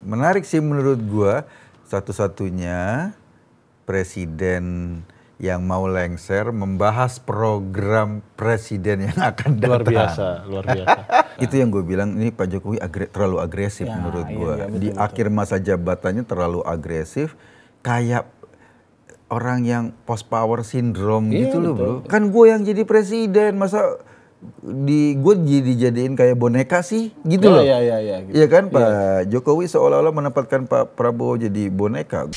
menarik sih menurut gua, satu-satunya presiden yang mau lengser membahas program presiden yang akan datang. Luar biasa. Itu yang gue bilang, ini Pak Jokowi terlalu agresif menurut gue. Di akhir masa jabatannya terlalu agresif, kayak orang yang post power syndrome gitu loh bro. Kan gue yang jadi presiden, masa gue dijadiin kayak boneka sih gitu loh. Gitu. Iya kan Pak Jokowi seolah-olah menempatkan Pak Prabowo jadi boneka.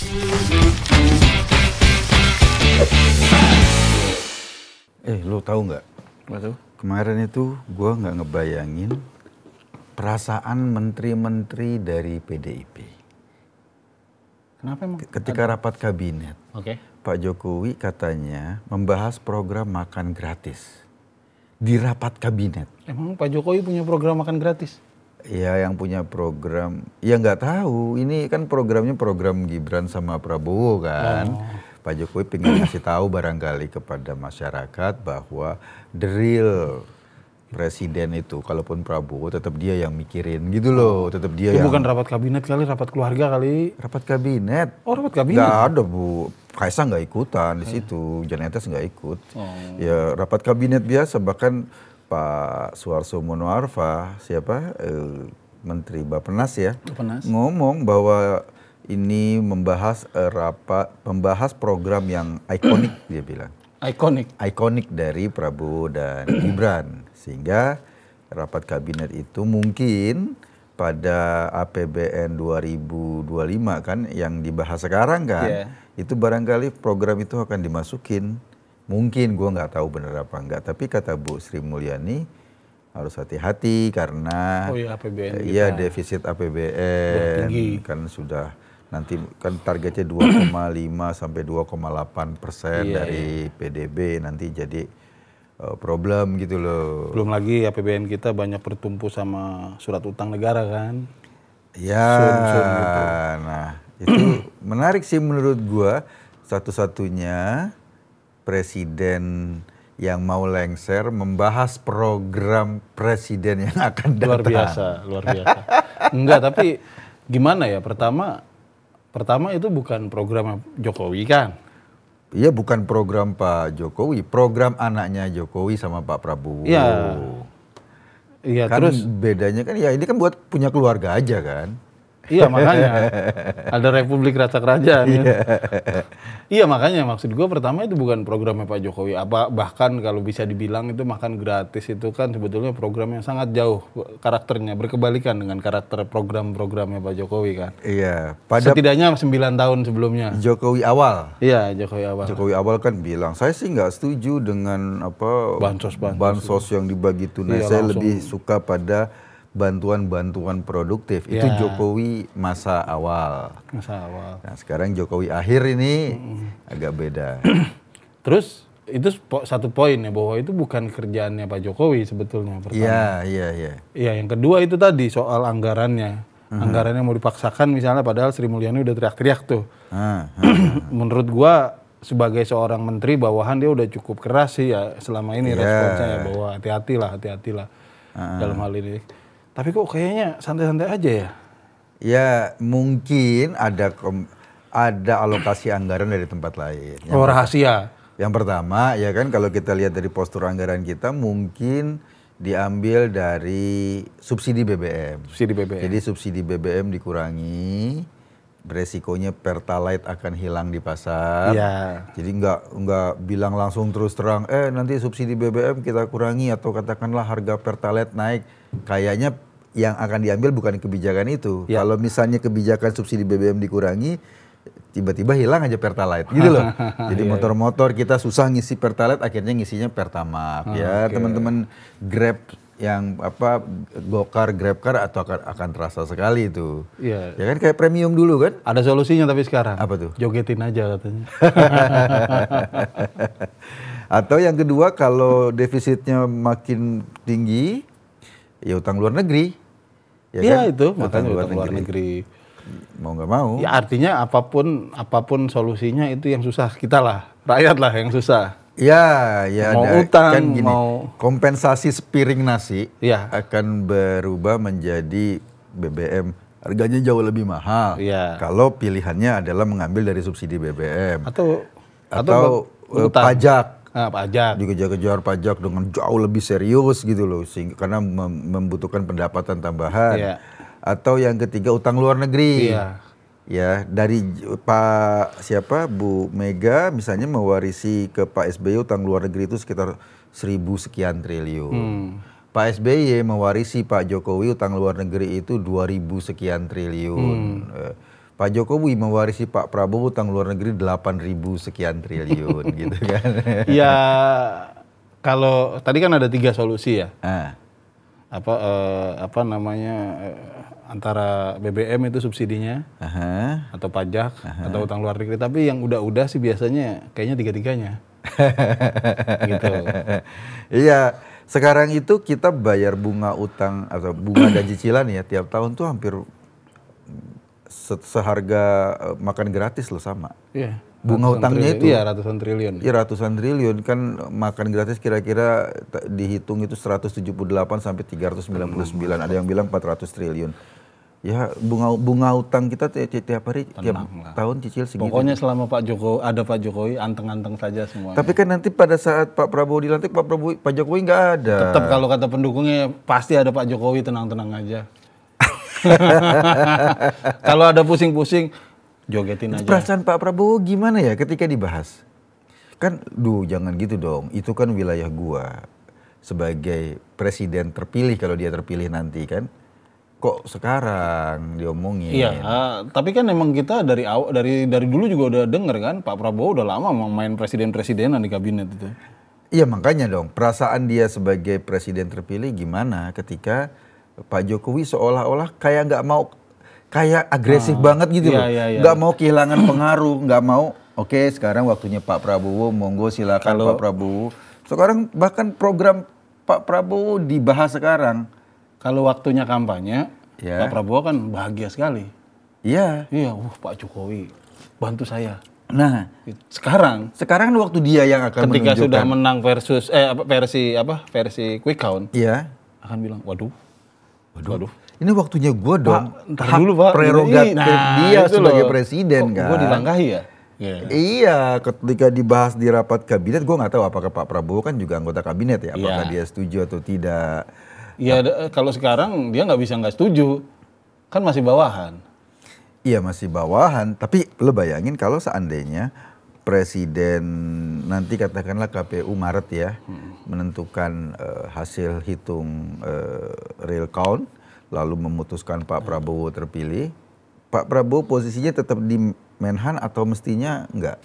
Lo tahu nggak? Kemarin itu gue nggak ngebayangin perasaan menteri-menteri dari PDIP. Kenapa emang? Ketika rapat kabinet, Pak Jokowi katanya membahas program makan gratis di rapat kabinet. Emang Pak Jokowi punya program makan gratis? Ya yang punya program, ya nggak tahu. Ini kan programnya program Gibran sama Prabowo kan. Pak Jokowi pengen ngasih tahu barangkali kepada masyarakat bahwa the real presiden itu, kalaupun Prabowo tetap dia yang mikirin gitu loh, tetap dia yang... Bukan rapat kabinet kali, rapat keluarga kali. Rapat kabinet. Oh rapat kabinet? Nggak ada Bu, Kaisang nggak ikutan di situ, Jan Etes nggak ikut. Ya rapat kabinet biasa, bahkan Pak Suharto Monoarfa, Menteri Bappenas ya, ngomong bahwa ini membahas program yang ikonik dia bilang. Ikonik dari Prabowo dan Gibran. Sehingga rapat kabinet itu mungkin pada APBN 2025 kan yang dibahas sekarang kan. Itu barangkali program itu akan dimasukin. Mungkin gue nggak tahu benar apa enggak. Tapi kata Bu Sri Mulyani harus hati-hati karena defisit APBN kan sudah nanti kan targetnya 2,5 sampai 2,8% dari PDB nanti jadi problem gitu loh. Belum lagi APBN kita banyak bertumpu sama surat utang negara kan. Ya, gitu. Nah itu menarik sih menurut gua, satu-satunya presiden yang mau lengser membahas program presiden yang akan datang. Luar biasa. Enggak, tapi gimana ya, Pertama itu bukan program Jokowi kan? Iya bukan program Pak Jokowi, program anaknya Jokowi sama Pak Prabowo. Iya kan terus bedanya kan ya ini kan buat punya keluarga aja kan. Iya makanya ada Republik Rasa Kerajaan. Iya makanya maksud gue pertama itu bukan programnya Pak Jokowi. Bahkan kalau bisa dibilang itu makan gratis itu kan sebetulnya program yang sangat jauh karakternya, berkebalikan dengan karakter program-programnya Pak Jokowi kan. Iya. Setidaknya 9 tahun sebelumnya. Jokowi awal. Iya Jokowi awal. Jokowi awal kan bilang saya sih nggak setuju dengan bansos yang dibagi tunai. Saya lebih suka pada bantuan produktif. Itu Jokowi masa awal. Nah sekarang Jokowi akhir ini agak beda. Terus itu satu poin ya, bahwa itu bukan kerjaannya Pak Jokowi sebetulnya pertama. Iya. Yang kedua itu tadi soal anggarannya. Anggarannya mau dipaksakan misalnya, padahal Sri Mulyani udah teriak-teriak tuh. Menurut gua sebagai seorang menteri bawahan dia udah cukup keras sih ya selama ini responsnya ya, bahwa hati-hatilah dalam hal ini. Tapi kok kayaknya santai-santai aja ya? Ya mungkin ada alokasi anggaran dari tempat lain. Rahasia. Yang pertama ya kan kalau kita lihat dari postur anggaran kita mungkin diambil dari subsidi BBM. Jadi subsidi BBM dikurangi, beresikonya Pertalite akan hilang di pasar. Jadi nggak bilang langsung terus terang nanti subsidi BBM kita kurangi atau katakanlah harga Pertalite naik. Kayaknya yang akan diambil bukan kebijakan itu. Kalau misalnya kebijakan subsidi BBM dikurangi, tiba-tiba hilang aja Pertalite gitu loh. Jadi motor-motor kita susah ngisi Pertalite, akhirnya ngisinya Pertamax. Teman-teman Grab yang Gokar, Grabcar atau akan terasa sekali itu. Ya kan kayak premium dulu kan? Ada solusinya tapi sekarang. Apa tuh? Jogetin aja katanya. Atau yang kedua kalau defisitnya makin tinggi, ya utang luar negeri. Kan? Itu makanya utang luar negeri. Mau nggak mau. Ya artinya apapun solusinya itu yang susah kita lah, rakyat lah yang susah. Ya mau utang, kan gini, kompensasi sepiring nasi akan berubah menjadi BBM harganya jauh lebih mahal. Iya. Kalau pilihannya adalah mengambil dari subsidi BBM Atau pajak. Pajak. Dikejar-kejar pajak dengan jauh lebih serius gitu loh, karena membutuhkan pendapatan tambahan. Iya. Atau yang ketiga utang luar negeri. Iya. Ya, dari Bu Mega misalnya mewarisi ke Pak SBY utang luar negeri itu sekitar 1.000 sekian triliun. Pak SBY mewarisi Pak Jokowi utang luar negeri itu 2.000 sekian triliun. Pak Jokowi mewarisi Pak Prabowo utang luar negeri 8.000 sekian triliun gitu kan. Ya, kalau tadi kan ada 3 solusi ya. Antara BBM itu subsidinya, atau pajak, atau utang luar negeri. Tapi yang udah sih biasanya kayaknya tiga-tiganya. Gitu. Iya, sekarang itu kita bayar bunga utang atau bunga dan cicilan ya tiap tahun tuh hampir seharga makan gratis loh sama. Iya. Bunga utangnya itu. Iya, ratusan triliun. Iya, ratusan triliun kan makan gratis kira-kira dihitung itu 178 sampai 399. Ada yang bilang 400 triliun. Ya, bunga utang kita tiap hari, tiap tahun cicil segitu. Pokoknya selama Pak Jokowi anteng-anteng saja semuanya. Tapi kan nanti pada saat Pak Prabowo dilantik, Pak Jokowi nggak ada. Tetap kalau kata pendukungnya pasti ada Pak Jokowi, tenang-tenang aja. Kalau ada pusing-pusing, jogetin aja. Perasaan Pak Prabowo gimana ya ketika dibahas? Kan, jangan gitu dong. Itu kan wilayah gua sebagai presiden terpilih kalau dia terpilih nanti kan. Kok sekarang diomongin? Iya, tapi kan emang kita dari dulu juga udah denger kan, Pak Prabowo udah lama mau main presiden-presidenan di kabinet itu. Iya, makanya dong, perasaan dia sebagai presiden terpilih gimana ketika Pak Jokowi seolah-olah kayak nggak mau, kayak agresif banget gitu loh, nggak mau kehilangan pengaruh, nggak mau. Oke, sekarang waktunya Pak Prabowo, monggo silakan Pak Prabowo. Sekarang bahkan program Pak Prabowo dibahas sekarang. Kalau waktunya kampanye, Pak Prabowo kan bahagia sekali. Iya. Iya, Pak Jokowi bantu saya. Nah, sekarang waktu dia yang akan ketika sudah menang versi quick count, akan bilang, waduh. Ini waktunya gue dong. Ntar dulu Pak. Prerogatif dia sebagai presiden kan. Gue dilangkahi ya. Iya, ketika dibahas di rapat kabinet, gue nggak tahu apakah Pak Prabowo kan juga anggota kabinet ya, apakah dia setuju atau tidak. Iya, kalau sekarang dia nggak setuju, kan masih bawahan. Iya, masih bawahan, tapi lo bayangin kalau seandainya presiden nanti katakanlah KPU Maret ya, menentukan hasil hitung real count, lalu memutuskan Pak Prabowo terpilih, Pak Prabowo posisinya tetap di Menhan atau mestinya enggak?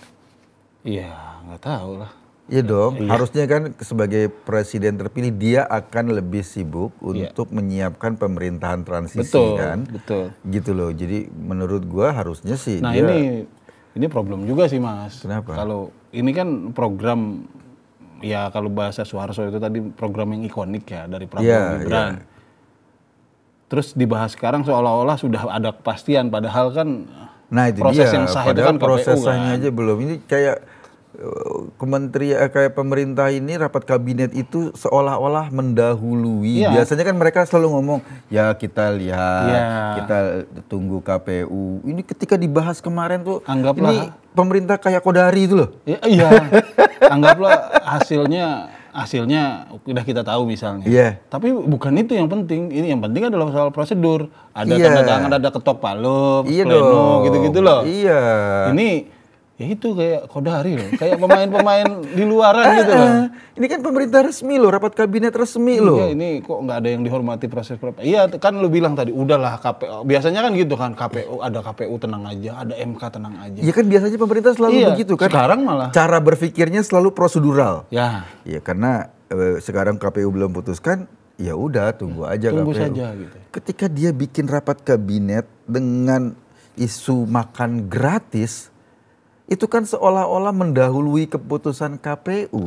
Iya, nggak tahu lah. Iya dong, harusnya kan sebagai presiden terpilih dia akan lebih sibuk untuk menyiapkan pemerintahan transisi kan. Betul. Gitu loh. Jadi menurut gua harusnya sih. Nah ini problem juga sih Mas. Kenapa? Kalau ini kan program ya kalau bahasa Soeharto itu tadi program yang ikonik ya dari Prabowo Gibran. Terus dibahas sekarang seolah-olah sudah ada kepastian padahal kan itu proses dia. yang sah itu kan KPU proses kan. sahnya aja belum. Ini kayak kayak pemerintah ini rapat kabinet itu seolah-olah mendahului. Biasanya kan mereka selalu ngomong ya kita lihat, kita tunggu KPU. Ini ketika dibahas kemarin tuh, anggaplah ini pemerintah kayak Kodari itu loh. Iya, anggaplah hasilnya udah kita tahu misalnya. Tapi bukan itu yang penting. Ini yang penting adalah soal prosedur. Ada tanda tangan, ada ketok palu, pleno, gitu-gitu loh. Iya. Ini ya itu kayak Kodari loh, kayak pemain-pemain di luaran gitu loh. Ini kan pemerintah resmi loh, rapat kabinet resmi loh. Iya, ini kok nggak ada yang dihormati proses. Iya, kan lu bilang tadi, udahlah KPU. Biasanya kan gitu kan, ada KPU tenang aja, ada MK tenang aja. Iya kan biasanya pemerintah selalu begitu kan. Sekarang malah cara berpikirnya selalu prosedural. Ya. Iya, karena sekarang KPU belum putuskan, ya udah tunggu aja tunggu KPU. Saja gitu. Ketika dia bikin rapat kabinet dengan isu makan gratis, itu kan seolah-olah mendahului keputusan KPU.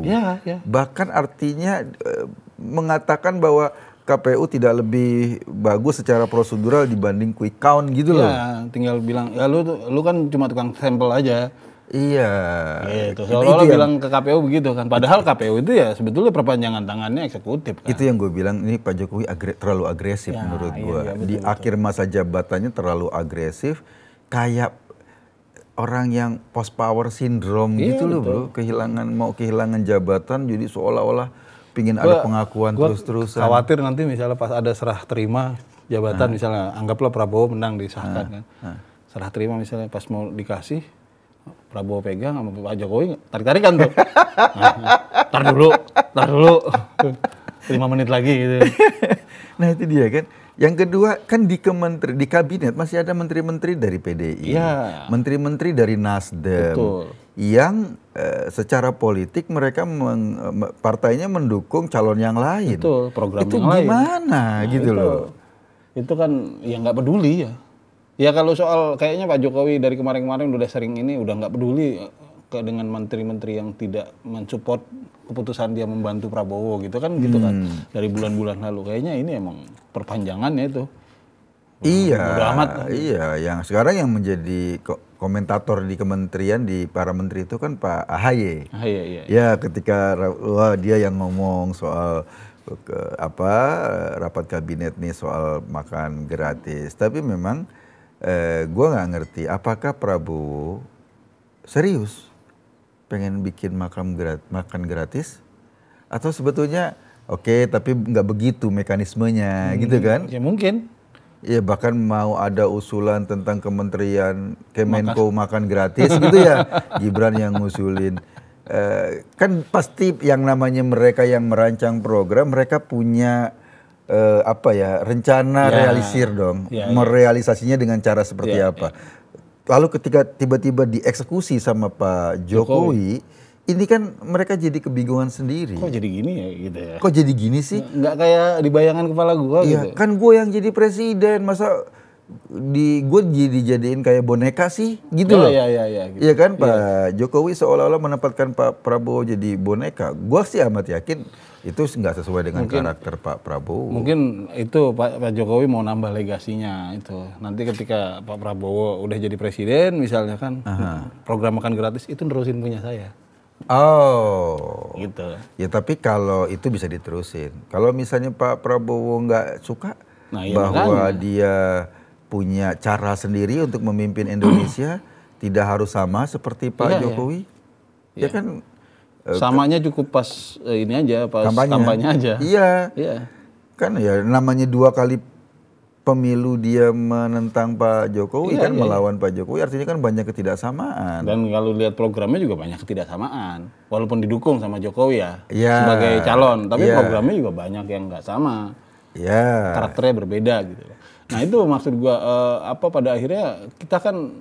Bahkan artinya mengatakan bahwa KPU tidak lebih bagus secara prosedural dibanding quick count gitu loh. Tinggal bilang ya lu kan cuma tukang sampel aja. Iya. Gitu. Seolah-olah bilang ke KPU begitu kan. Padahal KPU itu ya sebetulnya perpanjangan tangannya eksekutif kan. Itu yang gue bilang, ini Pak Jokowi terlalu agresif menurut gue. Di akhir masa jabatannya terlalu agresif, kayak orang yang post power syndrome gitu loh bro. Mau kehilangan jabatan, jadi seolah-olah pingin ada pengakuan terus-terusan. Khawatir nanti misalnya pas ada serah terima jabatan, misalnya anggaplah Prabowo menang disahkan kan. Serah terima misalnya pas mau dikasih, Prabowo pegang sama Pak Jokowi tarik-tarikan tuh. Tar dulu. 5 menit lagi gitu. Nah itu dia kan. Yang kedua kan di kabinet masih ada menteri-menteri dari PDI, menteri-menteri dari Nasdem, yang secara politik mereka partainya mendukung calon yang lain. Betul, program itu yang lain. Gimana gitu loh. Itu kan ya nggak peduli ya. Ya kalau soal kayaknya Pak Jokowi dari kemarin-kemarin udah sering ini udah nggak peduli dengan menteri-menteri yang tidak mensupport keputusan dia membantu Prabowo gitu kan dari bulan-bulan lalu. Kayaknya ini emang perpanjangannya itu. Iya, yang sekarang yang menjadi komentator di kementerian, di para menteri itu kan Pak AHY. Iya. Ya ketika dia yang ngomong soal rapat kabinet nih soal makan gratis. Tapi memang gue nggak ngerti apakah Prabowo serius pengen bikin makan gratis atau sebetulnya oke, tapi nggak begitu mekanismenya gitu kan? Ya mungkin. Ya bahkan mau ada usulan tentang kementerian Kemenko makan gratis gitu ya, Gibran yang ngusulin. Kan pasti yang namanya mereka yang merancang program, mereka punya rencana realisir dong, merealisasinya dengan cara seperti apa. Lalu ketika tiba-tiba dieksekusi sama Pak Jokowi, ini kan mereka jadi kebingungan sendiri. Kok jadi gini ya gitu ya? Kok jadi gini sih? Nggak kayak di bayangan kepala gue gitu. Kan gue yang jadi presiden, masa gue dijadiin kayak boneka sih gitu loh. Iya. Iya kan Pak Jokowi seolah-olah menempatkan Pak Prabowo jadi boneka. Gue sih amat yakin itu nggak sesuai dengan karakter Pak Prabowo. Mungkin itu Pak Jokowi mau nambah legasinya itu. Nanti ketika Pak Prabowo udah jadi presiden misalnya kan, program makan gratis itu nerusin punya saya. Oh, gitu. Ya tapi kalau itu bisa diterusin. Kalau misalnya Pak Prabowo nggak suka bahwa dia punya cara sendiri untuk memimpin Indonesia, tidak harus sama seperti Pak Jokowi, ya kan? Samanya cukup pas ini aja, pas kampanye aja. Iya. Kan ya namanya 2 kali pemilu dia menentang Pak Jokowi melawan Pak Jokowi, artinya kan banyak ketidaksamaan. Dan kalau lihat programnya juga banyak ketidaksamaan, walaupun didukung sama Jokowi sebagai calon, tapi programnya juga banyak yang nggak sama, karakternya berbeda gitu. Nah itu maksud gua pada akhirnya kita kan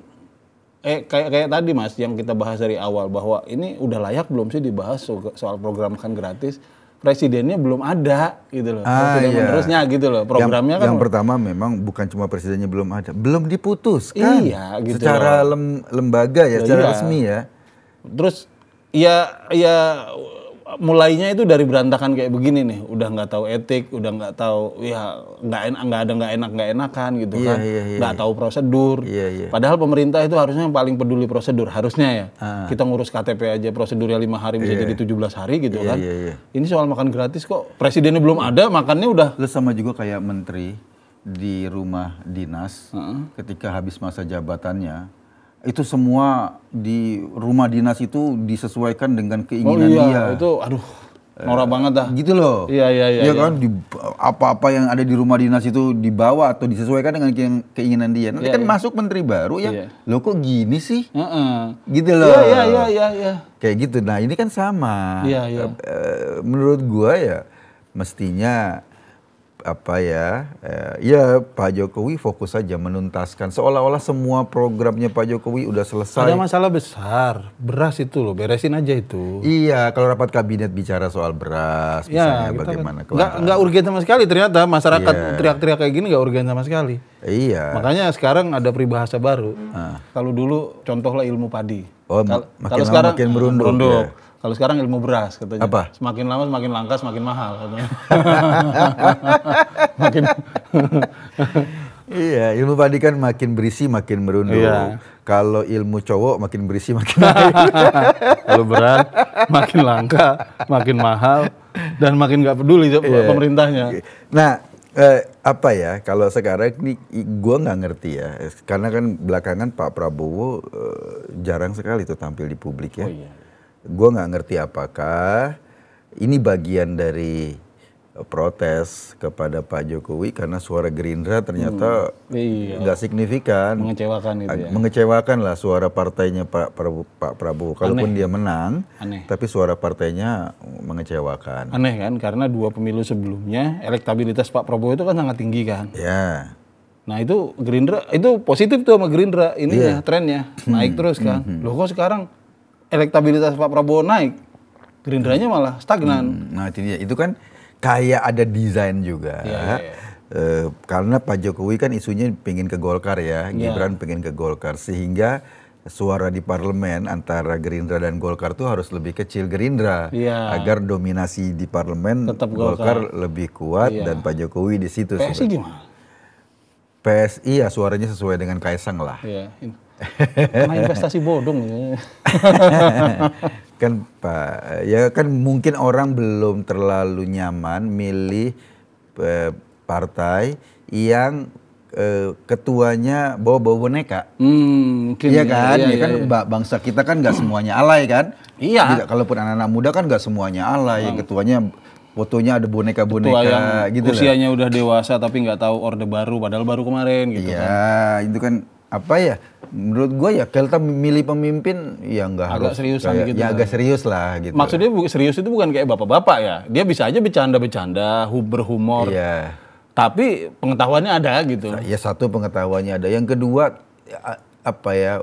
kayak tadi Mas yang kita bahas dari awal bahwa ini udah layak belum sih dibahas soal program makan gratis. Presidennya belum ada gitu loh, penerusnya gitu loh, programnya yang pertama memang bukan cuma presidennya belum ada, belum diputuskan gitu secara lembaga secara resmi ya. Terus mulainya itu dari berantakan kayak begini nih, udah nggak tahu etik, udah nggak tahu nggak enakan gitu kan, nggak tahu prosedur. Padahal pemerintah itu harusnya yang paling peduli prosedur harusnya ya. Kita ngurus KTP aja prosedurnya 5 hari bisa jadi 17 hari gitu kan. Ini soal makan gratis kok presidennya belum ada, makannya udah. Lu sama juga kayak menteri di rumah dinas ketika habis masa jabatannya. Itu semua di rumah dinas itu disesuaikan dengan keinginan dia. Itu norak banget dah. Gitu loh. Iya kan apa-apa yang ada di rumah dinas itu dibawa atau disesuaikan dengan keinginan dia. Nanti kan masuk menteri baru loh kok gini sih? Gitu loh. Iya. Kayak gitu. Nah, ini kan sama. Iya. Menurut gua ya mestinya Pak Jokowi fokus saja menuntaskan, seolah-olah semua programnya Pak Jokowi udah selesai. Ada masalah besar, beras itu loh, beresin aja itu. Iya, kalau rapat kabinet bicara soal beras, misalnya bagaimana. Nggak urgen sama sekali ternyata, masyarakat teriak-teriak kayak gini nggak urgen sama sekali. Iya. Makanya sekarang ada peribahasa baru. Kalau dulu contohlah ilmu padi. Kalau sekarang makin merunduk. Kalau sekarang ilmu beras katanya. Apa? Semakin lama semakin langka, semakin mahal katanya. Iya, ilmu padi kan makin berisi makin merunduk. Iya. Kalau ilmu cowok makin berisi makin naik. Kalau berat, makin langka, makin mahal, dan makin nggak peduli pemerintahnya. Nah, apa ya, kalau sekarang ini gue nggak ngerti ya, karena kan belakangan Pak Prabowo jarang sekali tuh tampil di publik ya. Oh iya. Gue nggak ngerti apakah ini bagian dari protes kepada Pak Jokowi karena suara Gerindra ternyata nggak signifikan. Mengecewakan itu ya. Mengecewakan lah suara partainya Pak Prabowo. Kalaupun dia menang, Aneh. tapi suara partainya mengecewakan. Aneh kan, karena 2 pemilu sebelumnya elektabilitas Pak Prabowo itu kan sangat tinggi kan. Ya. Nah itu Gerindra, itu positif tuh sama Gerindra, ini ya trennya naik terus kan. Loh kok sekarang elektabilitas Pak Prabowo naik, Gerindranya malah stagnan. Nah itu kan kayak ada desain juga. Karena Pak Jokowi kan isunya pengen ke Golkar ya, Gibran pengen ke Golkar, sehingga suara di parlemen antara Gerindra dan Golkar tuh harus lebih kecil Gerindra, agar dominasi di parlemen tetap Golkar lebih kuat dan Pak Jokowi di situ. PSI gimana? PSI ya suaranya sesuai dengan Kaisang lah. Iya. Karena investasi bodong ya. Kan Pak, ya kan mungkin orang belum terlalu nyaman milih partai yang ketuanya bawa boneka. Iya kan, bangsa kita kan nggak semuanya alay kan. Iya. Kalaupun anak-anak muda kan nggak semuanya alay, yang ketuanya fotonya ada boneka-boneka gitu. Usianya udah dewasa tapi nggak tahu orde baru, padahal baru kemarin gitu kan. Iya, itu kan apa ya? Menurut gue ya kita milih pemimpin ya nggak harus seriusan gitu. Ya agak serius lah gitu. Maksudnya serius itu bukan kayak bapak-bapak ya. Dia bisa aja bercanda-bercanda, berhumor. Iya. Tapi pengetahuannya ada gitu. Ya satu pengetahuannya ada. Yang kedua apa ya,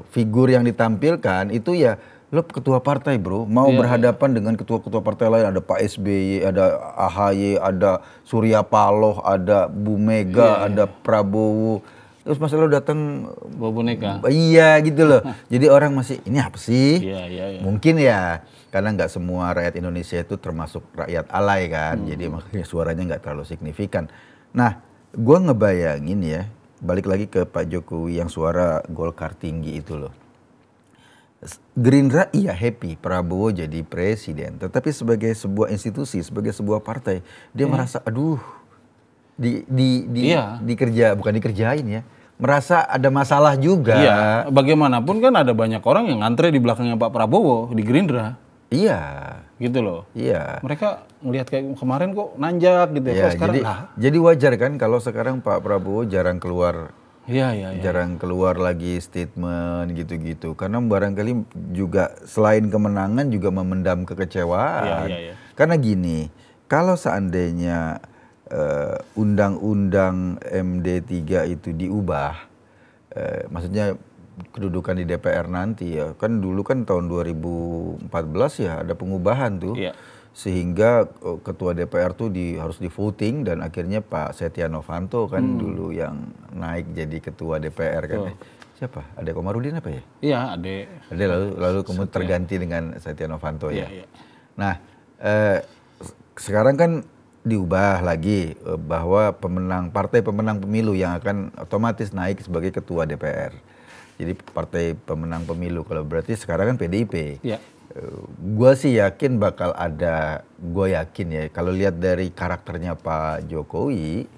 figur yang ditampilkan itu ya lo ketua partai bro, mau berhadapan dengan ketua-ketua partai lain, ada Pak SBY, ada AHY, ada Surya Paloh, ada Bu Mega, ada Prabowo. Terus masa lo datang bawa boneka. Iya gitu loh. Jadi orang masih ini apa sih? Iya. Mungkin ya karena nggak semua rakyat Indonesia itu termasuk rakyat alay kan. Jadi makanya suaranya nggak terlalu signifikan. Nah, gue ngebayangin ya, balik lagi ke Pak Jokowi yang suara Golkar tinggi itu loh. Gerindra iya happy Prabowo jadi presiden, tetapi sebagai sebuah institusi, sebagai sebuah partai, dia merasa aduh bukan dikerjain ya, merasa ada masalah juga. Iya, bagaimanapun kan ada banyak orang yang ngantre di belakangnya Pak Prabowo di Gerindra. Iya. Gitu loh. Iya. Mereka ngelihat kayak kemarin kok nanjak gitu ya. Kok sekarang jadi wajar kan kalau sekarang Pak Prabowo jarang keluar. Jarang keluar lagi statement gitu-gitu. Karena barangkali juga selain kemenangan juga memendam kekecewaan. Karena gini, kalau seandainya undang-undang MD3 itu diubah, maksudnya kedudukan di DPR nanti ya, kan dulu kan tahun 2014 ya ada pengubahan tuh, sehingga ketua DPR tuh harus di voting dan akhirnya Pak Setia Novanto kan dulu yang naik jadi ketua DPR kan. Siapa? Ade Komarudin apa ya? Iya, Ade lalu kemudian terganti dengan Setia Novanto ya. Nah, sekarang kan diubah lagi bahwa partai pemenang pemilu yang akan otomatis naik sebagai ketua DPR. Jadi partai pemenang pemilu, kalau berarti sekarang kan PDIP. Gue sih yakin bakal ada, gue yakin ya kalau lihat dari karakternya Pak Jokowi,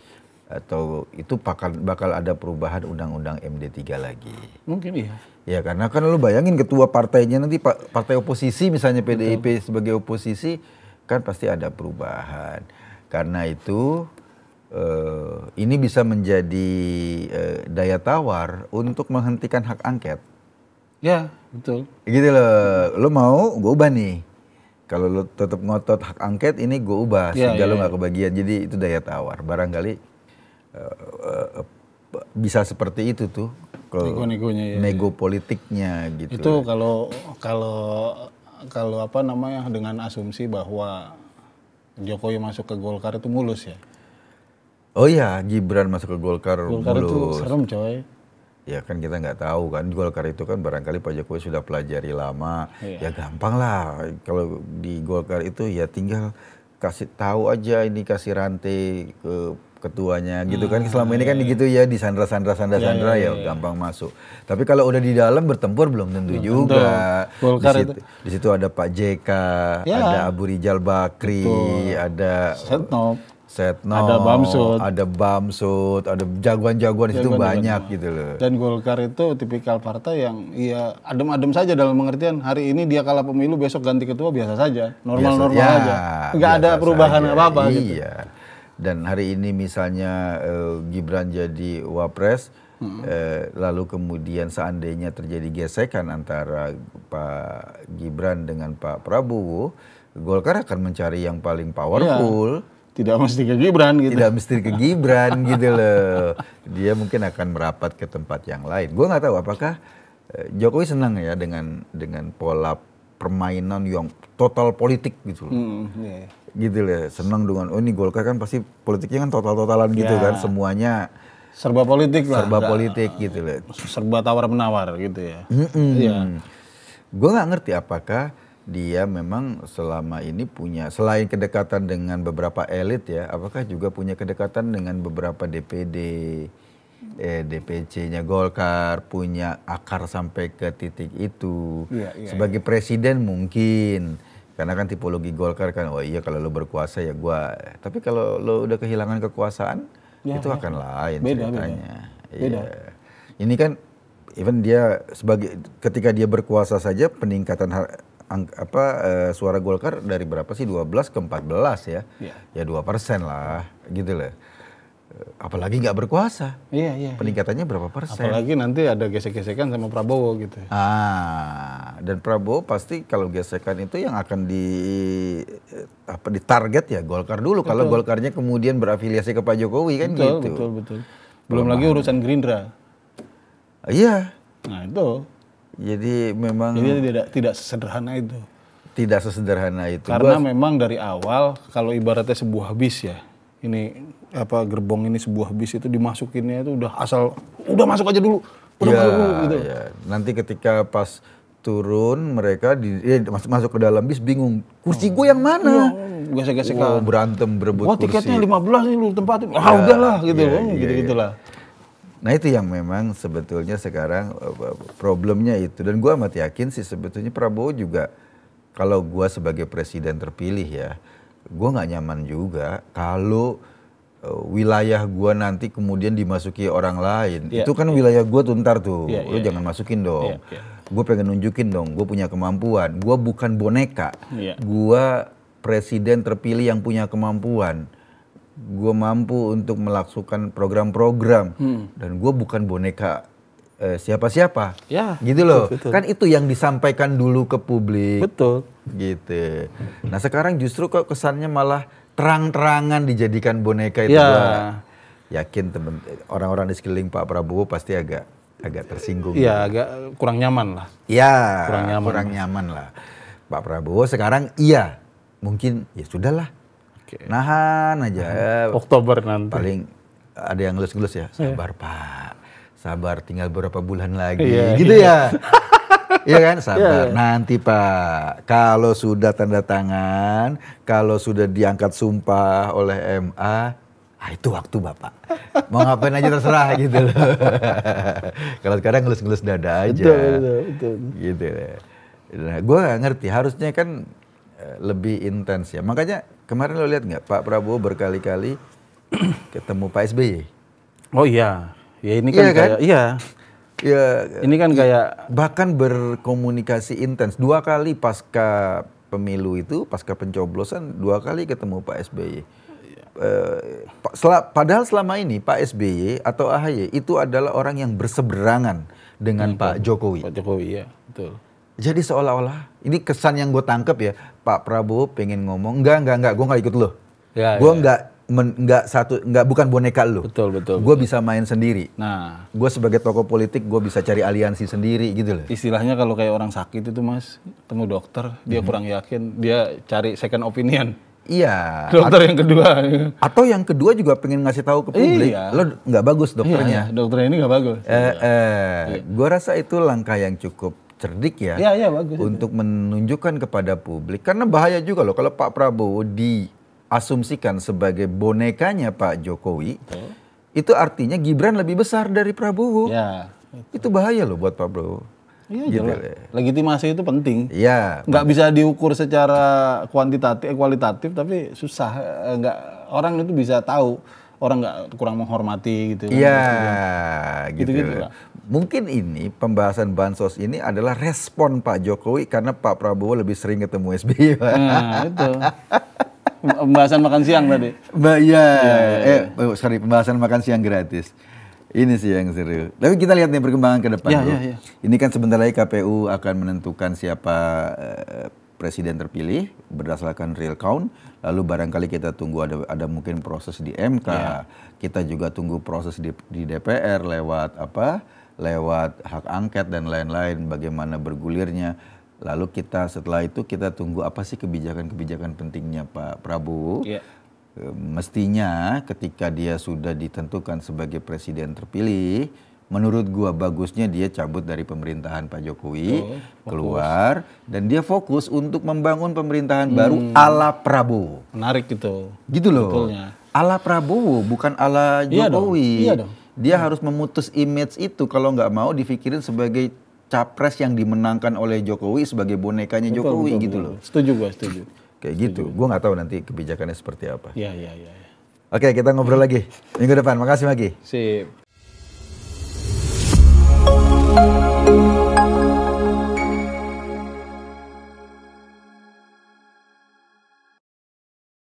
atau itu bakal ada perubahan undang-undang MD3 lagi. Mungkin iya. Ya karena kan lu bayangin ketua partainya nanti partai oposisi misalnya PDIP sebagai oposisi kan pasti ada perubahan. Karena itu ini bisa menjadi daya tawar untuk menghentikan hak angket. Ya, betul. Gitu loh, lo mau gue ubah nih. Kalau lo tetap ngotot hak angket ini gue ubah sehingga lo gak kebagian. Jadi itu daya tawar. Barangkali bisa seperti itu tuh. Nego-negonya nego politiknya gitu. Itu kalau apa namanya dengan asumsi bahwa Jokowi masuk ke Golkar itu mulus ya. Oh iya, Gibran masuk ke Golkar mulus. Itu serem coy. Ya kan kita nggak tahu kan, Golkar itu kan barangkali Pak Jokowi sudah pelajari lama. Ya gampang lah kalau di Golkar itu ya tinggal kasih tahu aja, ini kasih rantai ketuanya gitu kan. Selama ini kan gitu ya, di Sandra ya gampang masuk. Tapi kalau udah di dalam bertempur belum tentu juga. Di situ ada Pak JK, ada Abu Rijal Bakri, ada Setnop, ada Bamsud, ada jagoan-jagoan di situ banyak gitu loh. Dan Golkar itu tipikal partai yang ya adem-adem saja dalam pengertian hari ini dia kalah pemilu, besok ganti ketua biasa saja, normal-normal aja, nggak ada perubahan apa-apa gitu. Iya. Dan hari ini misalnya Gibran jadi wapres, lalu kemudian seandainya terjadi gesekan antara Pak Gibran dengan Pak Prabowo, Golkar akan mencari yang paling powerful. Tidak mesti ke Gibran gitu. Tidak mesti ke Gibran gitu loh. Dia mungkin akan merapat ke tempat yang lain. Gue nggak tahu apakah Jokowi senang ya dengan pola permainan yang total politik gitu loh. Gitu loh. Senang dengan ini Golkar kan pasti politiknya kan total-totalan gitu kan. Semuanya serba politik lah. Serba politik gitu loh. Serba tawar-menawar gitu ya. Gue nggak ngerti apakah dia memang selama ini punya, selain kedekatan dengan beberapa elit ya, apakah juga punya kedekatan dengan beberapa DPD, DPC-nya Golkar, punya akar sampai ke titik itu. Sebagai presiden mungkin, karena kan tipologi Golkar kan, oh iya kalau lo berkuasa ya gua. Tapi kalau lo udah kehilangan kekuasaan, itu akan lain ceritanya. Beda. Ini kan, even dia sebagai ketika dia berkuasa saja peningkatan suara Golkar dari berapa sih, 12 ke 14 ya. Ya 2% lah gitu loh. Apalagi nggak berkuasa. Peningkatannya berapa persen? Apalagi nanti ada gesek-gesekan sama Prabowo gitu. Dan Prabowo pasti kalau gesekan itu yang akan ditarget ya Golkar dulu. Kalau Golkarnya kemudian berafiliasi ke Pak Jokowi kan gitu. Betul. Belum lagi urusan Gerindra. Iya. Nah itu. Jadi memang tidak sesederhana itu. Tidak sesederhana itu. Karena memang dari awal kalau ibaratnya sebuah bis ya, ini gerbong ini sebuah bis itu dimasukinnya itu udah masuk aja dulu, masuk dulu gitu. Ya. Nanti ketika pas turun mereka masuk ke dalam bis bingung, kursi gue yang mana? Gesek-gesekan. Berantem berebut kursi. Tiketnya 15 nih lu tempatin. Udahlah gitu. Gitu-gitulah. Nah itu yang memang sebetulnya sekarang problemnya itu. Dan gue amat yakin sih sebetulnya Prabowo juga, kalau gue sebagai presiden terpilih ya, gue gak nyaman juga kalau wilayah gue nanti kemudian dimasuki orang lain. Itu kan wilayah gue tuh ntar tuh, lu jangan masukin dong. Gue pengen nunjukin dong, gue punya kemampuan. Gue bukan boneka, gue presiden terpilih yang punya kemampuan. Gue mampu untuk melakukan program-program dan gue bukan boneka siapa-siapa, gitu loh. Betul. Kan itu yang disampaikan dulu ke publik. Betul. Gitu. Nah sekarang justru kok kesannya malah terang-terangan dijadikan boneka itu. Gua yakin orang-orang di sekeliling Pak Prabowo pasti agak tersinggung. Iya, agak kurang nyaman lah. Iya, kurang nyaman lah. Pak Prabowo sekarang mungkin ya sudahlah. Nahan aja. Oktober nanti. Paling ada yang ngelus-ngelus ya. Sabar Pak. Sabar tinggal beberapa bulan lagi. Gitu ya. Iya kan? Sabar. Nanti Pak. Kalau sudah tanda tangan. Kalau sudah diangkat sumpah oleh MA. Itu waktu Bapak. Mau ngapain aja terserah gitu loh. Kalau sekarang ngelus-ngelus dada aja. Betul. Gitu loh. Nah, gue gak ngerti. Harusnya kan lebih intens ya. Makanya kemarin lo lihat nggak Pak Prabowo berkali-kali ketemu Pak SBY? Oh iya. Ya ini kan kayak ini kan kayak bahkan berkomunikasi intens 2 kali pasca pemilu itu, pasca pencoblosan 2 kali ketemu Pak SBY. Padahal selama ini Pak SBY atau AHY itu adalah orang yang berseberangan dengan Pak Jokowi. Pak Jokowi ya, betul. Jadi seolah-olah, ini kesan yang gue tangkep ya, Pak Prabowo pengen ngomong, enggak, gue nggak ikut lo. Gue bukan boneka lo. Betul. Gue bisa main sendiri. Nah, gue sebagai tokoh politik, gue bisa cari aliansi sendiri gitu loh. Istilahnya kalau kayak orang sakit itu Mas, ketemu dokter, dia kurang yakin, dia cari second opinion. Iya. Dokter yang kedua. Atau yang kedua juga pengen ngasih tahu ke publik, lo nggak bagus dokternya. Dokternya ini nggak bagus. Gue rasa itu langkah yang cukup cerdik ya, bagus untuk menunjukkan kepada publik. Karena bahaya juga loh kalau Pak Prabowo asumsikan sebagai bonekanya Pak Jokowi, itu artinya Gibran lebih besar dari Prabowo. Ya. Itu bahaya loh buat Pak Prabowo. Iya, Gitu jelas. deh. Legitimasi itu penting. Iya. Nggak bisa diukur secara kualitatif, tapi susah. Orang itu bisa tahu orang nggak kurang menghormati gitu. Iya, gitu. Gitu-gitu lah. Mungkin ini pembahasan bansos ini adalah respon Pak Jokowi karena Pak Prabowo lebih sering ketemu SBY. Nah, itu. Pembahasan makan siang tadi. Sorry, pembahasan makan siang gratis. Ini sih yang seru. Tapi kita lihat nih perkembangan ke depan. Iya. Ini kan sebentar lagi KPU akan menentukan siapa presiden terpilih berdasarkan real count. Lalu barangkali kita tunggu ada mungkin proses di MK. Kita juga tunggu proses di DPR lewat hak angket dan lain-lain, bagaimana bergulirnya. Lalu setelah itu kita tunggu apa sih kebijakan-kebijakan pentingnya Pak Prabowo. Mestinya ketika dia sudah ditentukan sebagai presiden terpilih, menurut gua bagusnya dia cabut dari pemerintahan Pak Jokowi, keluar, dan dia fokus untuk membangun pemerintahan baru ala Prabowo. Menarik gitu. Gitu loh. Betulnya. Ala Prabowo, bukan ala Jokowi. Iya dong. Dia harus memutus image itu kalau nggak mau dipikirin sebagai capres yang dimenangkan oleh Jokowi sebagai bonekanya Jokowi gitu loh. Setuju gua, setuju. Kayak gitu. Gue nggak tahu nanti kebijakannya seperti apa. Iya. Oke, kita ngobrol lagi minggu depan. Makasih Magi. Sip.